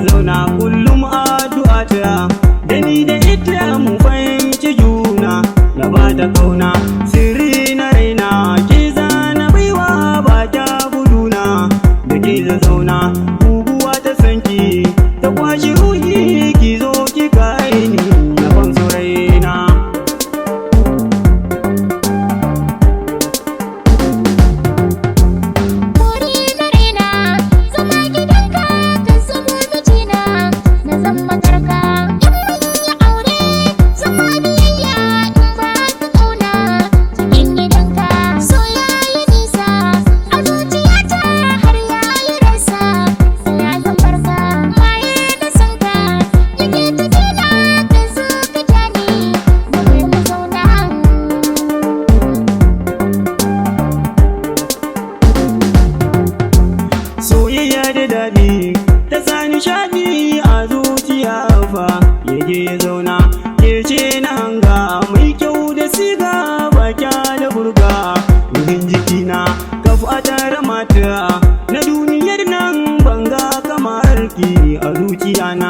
zauna kullum addu'a ta da ni da ita mu fahimci juna na ba ta kauna sirri na raina ki zana baiwa ba ta guduna da ke zauna guguwa ta sanki ta kwashi ruhi ki zo ki kai ni na ban raina. Soyayya da daɗi ta sa nishaɗi a zuciya fa yaje ya zauna ke ce na hanga mai kyau da siga baka da burga wurin jikina kafa tare mata na duniyar nan banga kamar ki a zuciya na.